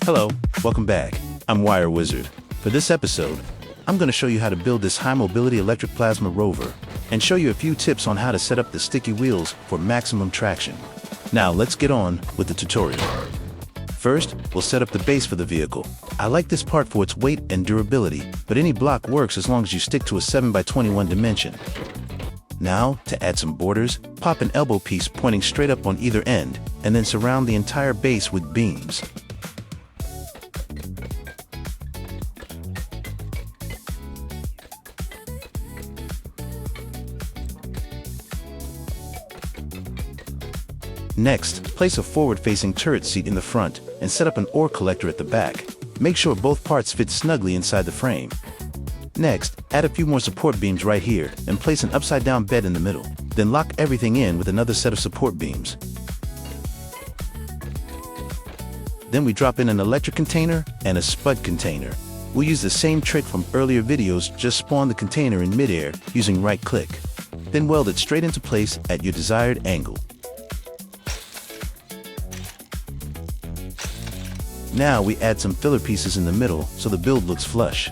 Hello, welcome back. I'm Wire Wizard. For this episode, I'm going to show you how to build this high-mobility electric plasma rover and show you a few tips on how to set up the sticky wheels for maximum traction. Now let's get on with the tutorial. First, we'll set up the base for the vehicle. I like this part for its weight and durability, but any block works as long as you stick to a 7x21 dimension. Now, to add some borders, pop an elbow piece pointing straight up on either end, and then surround the entire base with beams. Next, place a forward-facing turret seat in the front and set up an ore collector at the back. Make sure both parts fit snugly inside the frame. Next, add a few more support beams right here and place an upside-down bed in the middle. Then lock everything in with another set of support beams. Then we drop in an electric container and a Spud container. We'll use the same trick from earlier videos, just spawn the container in midair using right-click. Then weld it straight into place at your desired angle. Now we add some filler pieces in the middle so the build looks flush.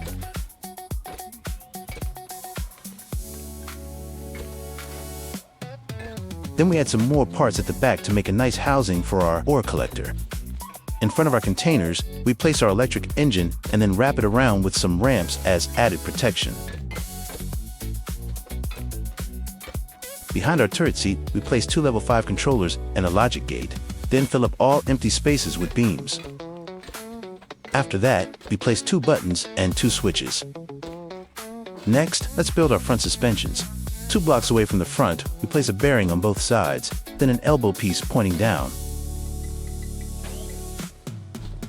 Then we add some more parts at the back to make a nice housing for our ore collector. In front of our containers, we place our electric engine and then wrap it around with some ramps as added protection. Behind our turret seat, we place two level 5 controllers and a logic gate. Then fill up all empty spaces with beams. After that, we place 2 buttons and 2 switches. Next, let's build our front suspensions. 2 blocks away from the front, we place a bearing on both sides, then an elbow piece pointing down.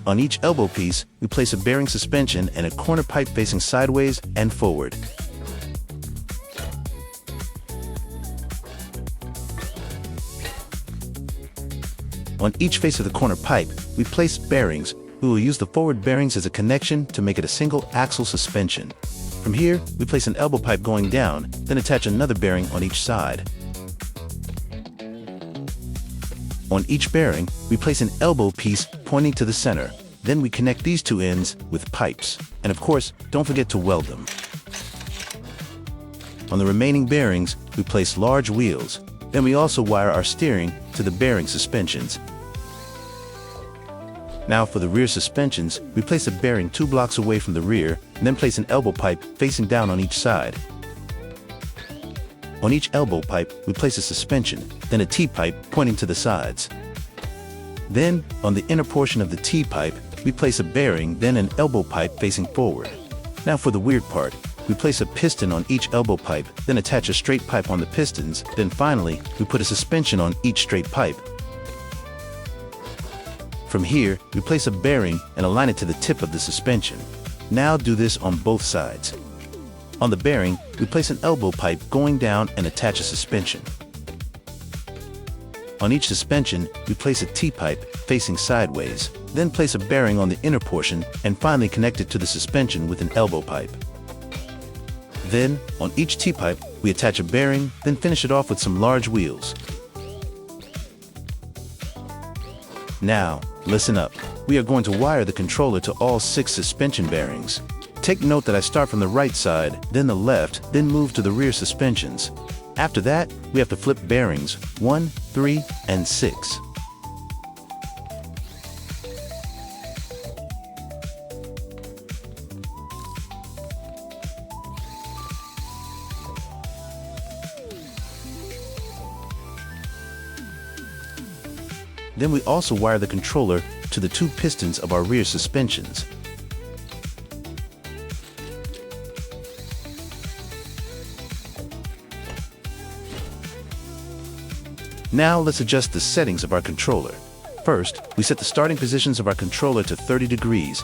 On each elbow piece, we place a bearing suspension and a corner pipe facing sideways and forward. On each face of the corner pipe, we place bearings. We will use the forward bearings as a connection to make it a single axle suspension. From here, we place an elbow pipe going down, then attach another bearing on each side. On each bearing, we place an elbow piece pointing to the center. Then we connect these 2 ends with pipes. And of course, don't forget to weld them. On the remaining bearings, we place large wheels. Then we also wire our steering to the bearing suspensions. Now for the rear suspensions, we place a bearing 2 blocks away from the rear, and then place an elbow pipe facing down on each side. On each elbow pipe, we place a suspension, then a T-pipe pointing to the sides. Then, on the inner portion of the T-pipe, we place a bearing, then an elbow pipe facing forward. Now for the weird part, we place a piston on each elbow pipe, then attach a straight pipe on the pistons, then finally, we put a suspension on each straight pipe. From here, we place a bearing and align it to the tip of the suspension. Now do this on both sides. On the bearing, we place an elbow pipe going down and attach a suspension. On each suspension, we place a T-pipe facing sideways, then place a bearing on the inner portion and finally connect it to the suspension with an elbow pipe. Then, on each T-pipe, we attach a bearing, then finish it off with some large wheels. Now, listen up. We are going to wire the controller to all 6 suspension bearings. Take note that I start from the right side, then the left, then move to the rear suspensions. After that, we have to flip bearings 1, 3, and 6. Then we also wire the controller to the 2 pistons of our rear suspensions. Now let's adjust the settings of our controller. First, we set the starting positions of our controller to 30 degrees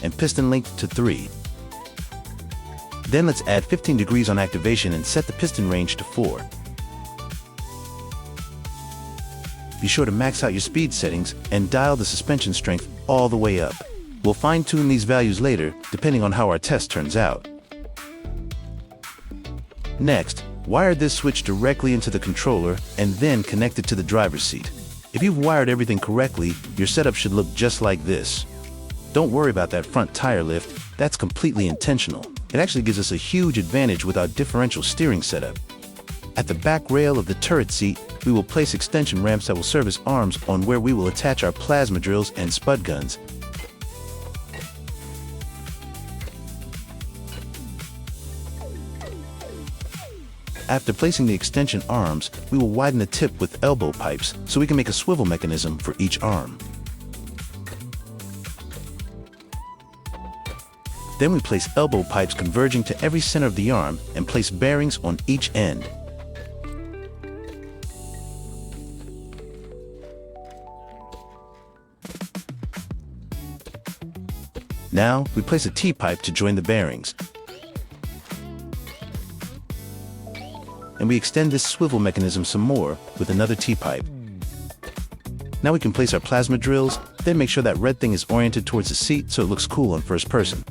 and piston length to 3. Then let's add 15 degrees on activation and set the piston range to 4. Be sure to max out your speed settings and dial the suspension strength all the way up. We'll fine-tune these values later, depending on how our test turns out. Next, wire this switch directly into the controller and then connect it to the driver's seat. If you've wired everything correctly, your setup should look just like this. Don't worry about that front tire lift, that's completely intentional. It actually gives us a huge advantage with our differential steering setup. At the back rail of the turret seat, we will place extension ramps that will serve as arms on where we will attach our plasma drills and spud guns. After placing the extension arms, we will widen the tip with elbow pipes so we can make a swivel mechanism for each arm. Then we place elbow pipes converging to every center of the arm and place bearings on each end. Now, we place a T-pipe to join the bearings. And we extend this swivel mechanism some more with another T-pipe. Now we can place our plasma drills, then make sure that red thing is oriented towards the seat so it looks cool on first person.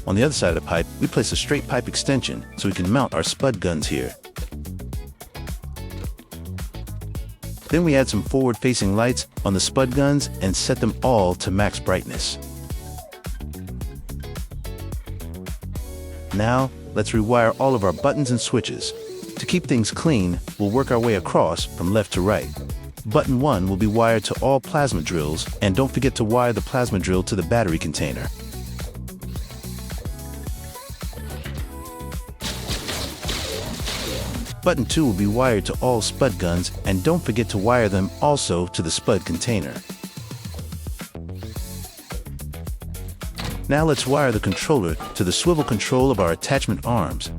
On the other side of the pipe, we place a straight pipe extension so we can mount our spud guns here. Then we add some forward-facing lights on the spud guns and set them all to max brightness. Now, let's rewire all of our buttons and switches. To keep things clean, we'll work our way across from left to right. Button 1 will be wired to all plasma drills, and don't forget to wire the plasma drill to the battery container. Button 2 will be wired to all spud guns, and don't forget to wire them also to the spud container. Now let's wire the controller to the swivel control of our attachment arms.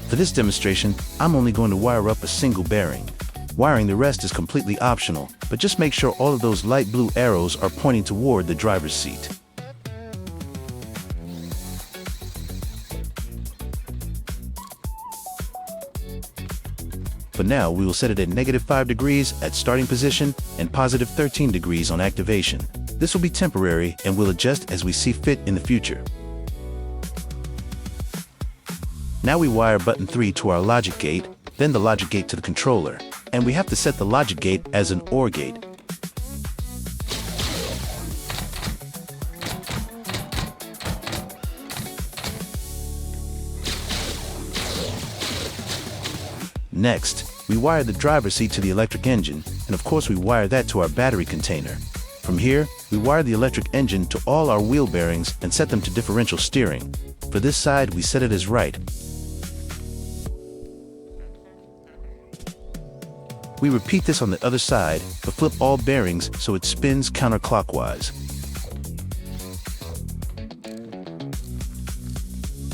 For this demonstration, I'm only going to wire up a single bearing. Wiring the rest is completely optional, but just make sure all of those light blue arrows are pointing toward the driver's seat. For now, we will set it at -5 degrees at starting position and +13 degrees on activation. This will be temporary and will adjust as we see fit in the future. Now we wire button 3 to our logic gate, then the logic gate to the controller, and we have to set the logic gate as an OR gate. Next, we wire the driver's seat to the electric engine, and of course we wire that to our battery container. From here, we wire the electric engine to all our wheel bearings and set them to differential steering. For this side, we set it as right. We repeat this on the other side, but flip all bearings so it spins counterclockwise.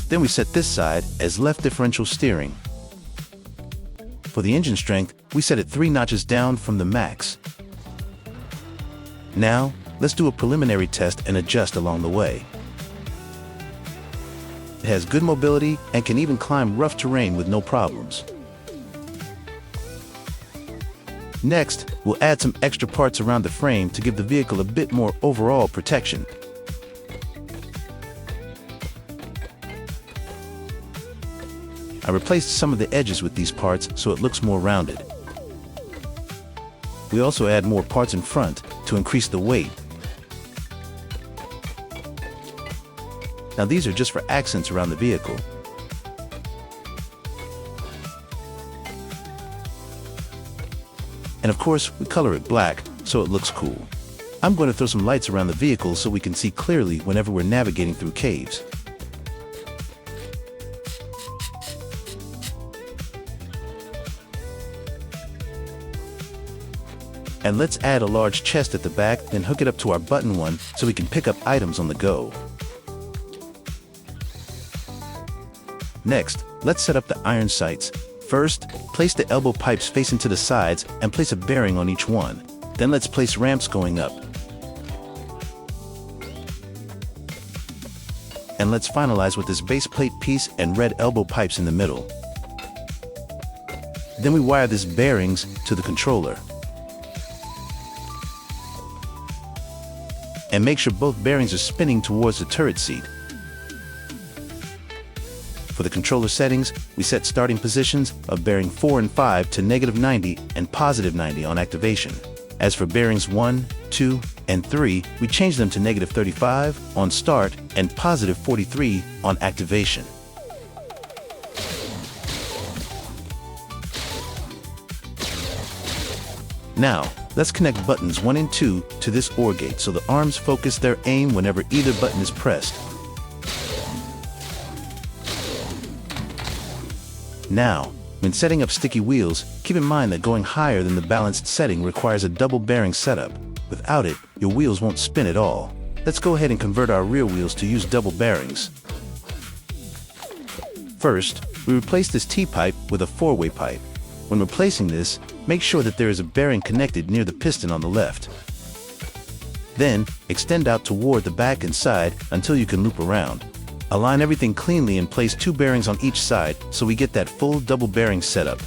Then we set this side as left differential steering. For the engine strength, we set it 3 notches down from the max. Now, let's do a preliminary test and adjust along the way. It has good mobility and can even climb rough terrain with no problems. Next, we'll add some extra parts around the frame to give the vehicle a bit more overall protection. I replaced some of the edges with these parts so it looks more rounded. We also add more parts in front to increase the weight. Now these are just for accents around the vehicle. And of course, we color it black so it looks cool. I'm going to throw some lights around the vehicle so we can see clearly whenever we're navigating through caves. And let's add a large chest at the back, then hook it up to our button 1 so we can pick up items on the go. Next, let's set up the iron sights. First, place the elbow pipes facing to the sides and place a bearing on each one. Then let's place ramps going up. And let's finalize with this base plate piece and red elbow pipes in the middle. Then we wire these bearings to the controller. And make sure both bearings are spinning towards the turret seat. For For the controller settings, we set starting positions of bearing 4 and 5 to -90 and +90 on activation. As for bearings 1, 2, and 3, we change them to -35 on start and +43 on activation. Now, let's connect buttons 1 and 2 to this OR gate so the arms focus their aim whenever either button is pressed. Now, when setting up sticky wheels, keep in mind that going higher than the balanced setting requires a double bearing setup. Without it, your wheels won't spin at all. Let's go ahead and convert our rear wheels to use double bearings. First, we replace this T-pipe with a 4-way pipe. When replacing this, make sure that there is a bearing connected near the piston on the left. Then, extend out toward the back and side until you can loop around. Align everything cleanly and place 2 bearings on each side so we get that full double bearing setup.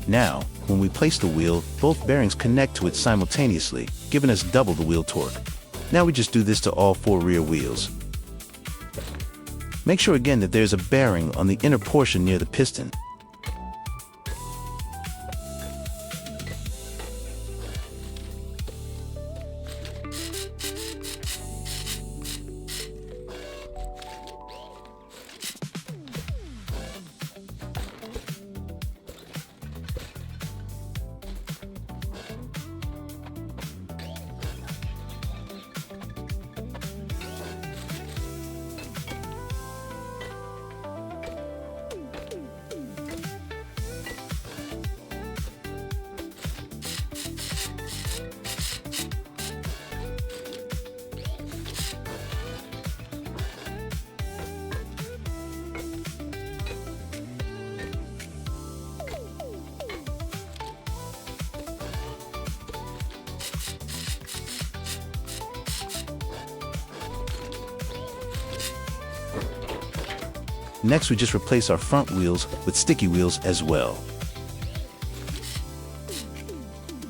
Now, when we place the wheel, both bearings connect to it simultaneously, giving us double the wheel torque. Now we just do this to all 4 rear wheels. Make sure again that there's a bearing on the inner portion near the piston. Next, we just replace our front wheels with sticky wheels as well.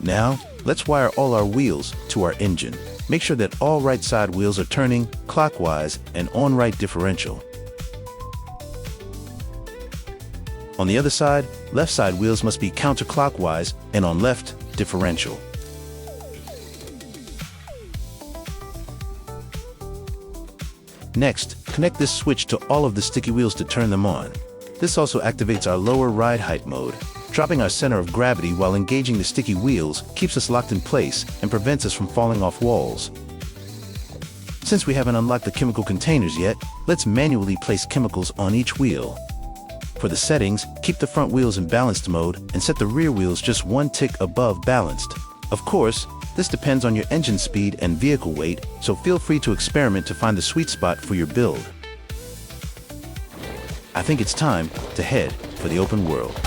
Now, let's wire all our wheels to our engine. Make sure that all right side wheels are turning clockwise and on right differential. On the other side, left side wheels must be counterclockwise and on left differential. Next, connect this switch to all of the sticky wheels to turn them on. This also activates our lower ride height mode. Dropping our center of gravity while engaging the sticky wheels keeps us locked in place and prevents us from falling off walls. Since we haven't unlocked the chemical containers yet, let's manually place chemicals on each wheel. For the settings, keep the front wheels in balanced mode and set the rear wheels just 1 tick above balanced. Of course, this depends on your engine speed and vehicle weight, so feel free to experiment to find the sweet spot for your build. I think it's time to head for the open world.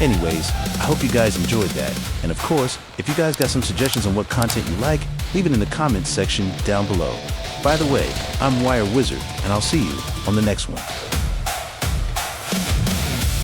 Anyways, I hope you guys enjoyed that. And of course, if you guys got some suggestions on what content you like, leave it in the comments section down below. By the way, I'm Wire Wizard, and I'll see you on the next one.